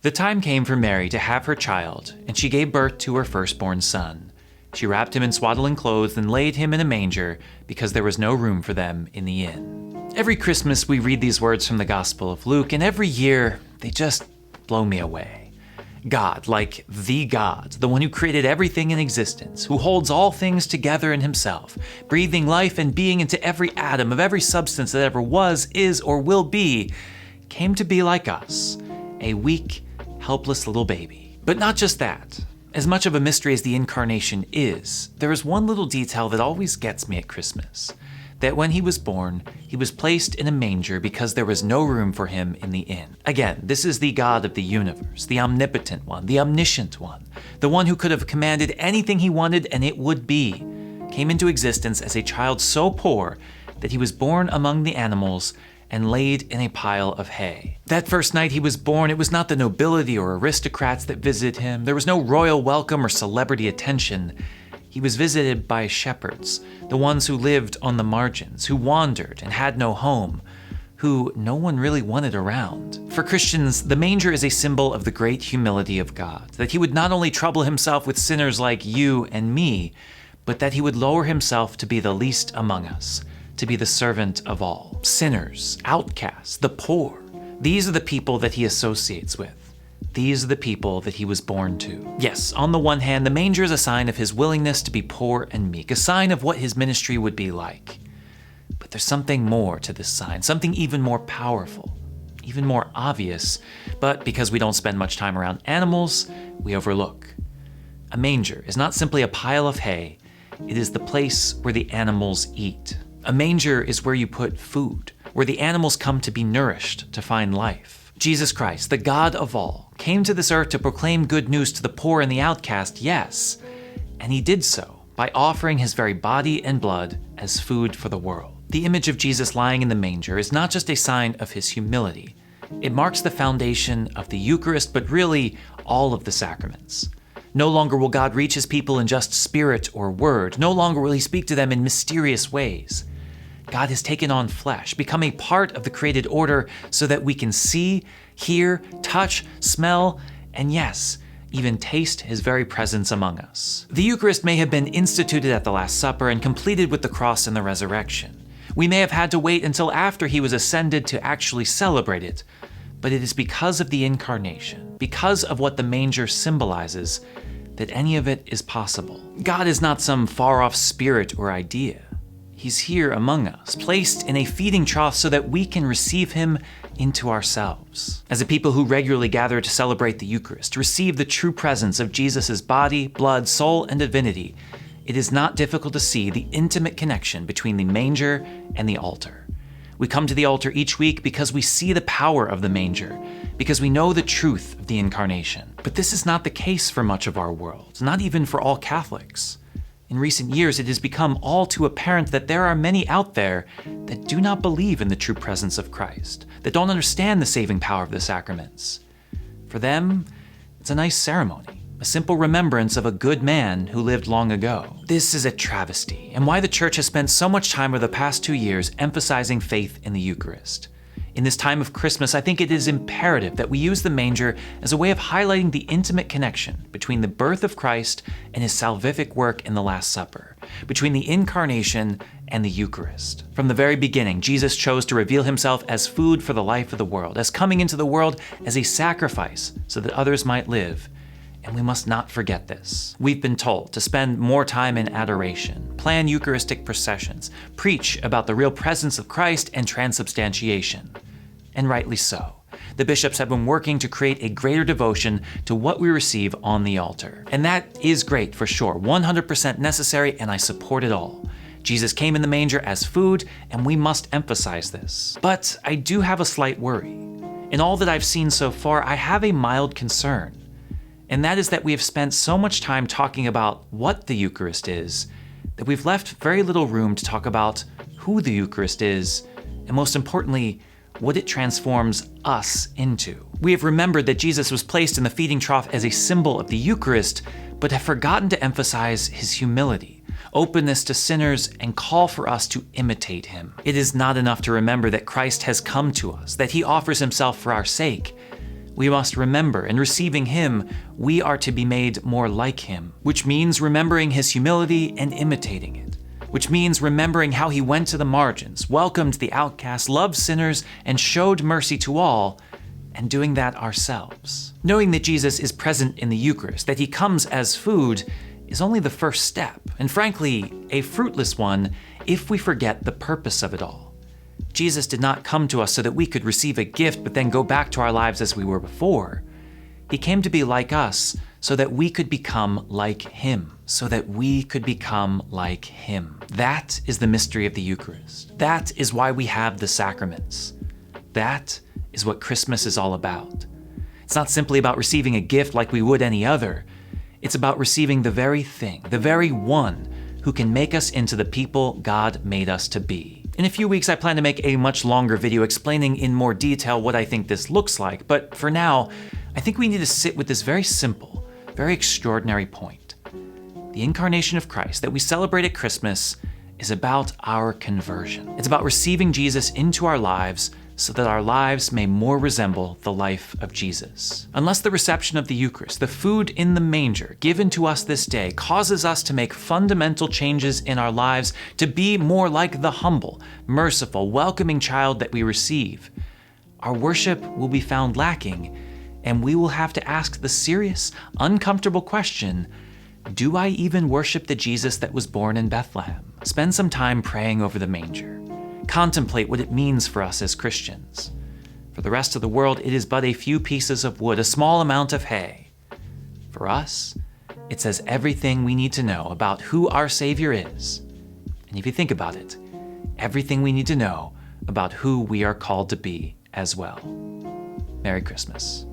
The time came for Mary to have her child, and she gave birth to her firstborn son. She wrapped him in swaddling clothes and laid him in a manger because there was no room for them in the inn. Every Christmas we read these words from the Gospel of Luke, and every year they just blow me away. God, like the God, the one who created everything in existence, who holds all things together in himself, breathing life and being into every atom of every substance that ever was, is, or will be, came to be like us, a weak, helpless little baby. But not just that. As much of a mystery as the incarnation is, there is one little detail that always gets me at Christmas. That when he was born, he was placed in a manger because there was no room for him in the inn. Again, this is the God of the universe, the omnipotent one, the omniscient one, the one who could have commanded anything he wanted and it would be, came into existence as a child so poor that he was born among the animals and laid in a pile of hay. That first night he was born, it was not the nobility or aristocrats that visited him. There was no royal welcome or celebrity attention. He was visited by shepherds, the ones who lived on the margins, who wandered and had no home, who no one really wanted around. For Christians, the manger is a symbol of the great humility of God, that he would not only trouble himself with sinners like you and me, but that he would lower himself to be the least among us, to be the servant of all. Sinners, outcasts, the poor. These are the people that he associates with. These are the people that he was born to. Yes, on the one hand, the manger is a sign of his willingness to be poor and meek, a sign of what his ministry would be like. But there's something more to this sign, something even more powerful, even more obvious, but because we don't spend much time around animals, we overlook. A manger is not simply a pile of hay, it is the place where the animals eat. A manger is where you put food, where the animals come to be nourished, to find life. Jesus Christ, the God of all, came to this earth to proclaim good news to the poor and the outcast, yes, and he did so by offering his very body and blood as food for the world. The image of Jesus lying in the manger is not just a sign of his humility. It marks the foundation of the Eucharist, but really all of the sacraments. No longer will God reach his people in just spirit or word. No longer will he speak to them in mysterious ways. God has taken on flesh, become a part of the created order so that we can see, hear, touch, smell, and yes, even taste his very presence among us. The Eucharist may have been instituted at the Last Supper and completed with the cross and the resurrection. We may have had to wait until after he was ascended to actually celebrate it, but it is because of the incarnation, because of what the manger symbolizes, that any of it is possible. God is not some far-off spirit or idea. He's here among us, placed in a feeding trough so that we can receive him into ourselves. As a people who regularly gather to celebrate the Eucharist, receive the true presence of Jesus' body, blood, soul, and divinity, it is not difficult to see the intimate connection between the manger and the altar. We come to the altar each week because we see the power of the manger, because we know the truth of the incarnation. But this is not the case for much of our world, not even for all Catholics. In recent years, it has become all too apparent that there are many out there that do not believe in the true presence of Christ, that don't understand the saving power of the sacraments. For them, it's a nice ceremony, a simple remembrance of a good man who lived long ago. This is a travesty, and why the Church has spent so much time over the past 2 years emphasizing faith in the Eucharist. In this time of Christmas, I think it is imperative that we use the manger as a way of highlighting the intimate connection between the birth of Christ and his salvific work in the Last Supper, between the incarnation and the Eucharist. From the very beginning, Jesus chose to reveal himself as food for the life of the world, as coming into the world as a sacrifice so that others might live. And we must not forget this. We've been told to spend more time in adoration, plan Eucharistic processions, preach about the real presence of Christ and transubstantiation. And rightly so. The bishops have been working to create a greater devotion to what we receive on the altar. And that is great for sure, 100% necessary, and I support it all. Jesus came in the manger as food, and we must emphasize this. But I do have a slight worry. In all that I've seen so far, I have a mild concern. And that is that we have spent so much time talking about what the Eucharist is, that we've left very little room to talk about who the Eucharist is, and most importantly, what it transforms us into. We have remembered that Jesus was placed in the feeding trough as a symbol of the Eucharist, but have forgotten to emphasize his humility, openness to sinners, and call for us to imitate him. It is not enough to remember that Christ has come to us, that he offers himself for our sake. we must remember in receiving him, we are to be made more like him, which means remembering his humility and imitating it, which means remembering how he went to the margins, welcomed the outcast, loved sinners, and showed mercy to all, and doing that ourselves. Knowing that Jesus is present in the Eucharist, that he comes as food, is only the first step, and frankly, a fruitless one if we forget the purpose of it all. Jesus did not come to us so that we could receive a gift but then go back to our lives as we were before. He came to be like us so that we could become like him, so that we could become like him. That is the mystery of the Eucharist. That is why we have the sacraments. That is what Christmas is all about. It's not simply about receiving a gift like we would any other. It's about receiving the very thing, the very one who can make us into the people God made us to be. In a few weeks, I plan to make a much longer video explaining in more detail what I think this looks like, but for now, I think we need to sit with this very simple, very extraordinary point. The incarnation of Christ that we celebrate at Christmas is about our conversion. It's about receiving Jesus into our lives so that our lives may more resemble the life of Jesus. Unless the reception of the Eucharist, the food in the manger given to us this day, causes us to make fundamental changes in our lives to be more like the humble, merciful, welcoming child that we receive, our worship will be found lacking, and we will have to ask the serious, uncomfortable question, do I even worship the Jesus that was born in Bethlehem? Spend some time praying over the manger. Contemplate what it means for us as Christians. For the rest of the world, it is but a few pieces of wood, a small amount of hay. For us, it says everything we need to know about who our Savior is. And if you think about it, everything we need to know about who we are called to be as well. Merry Christmas.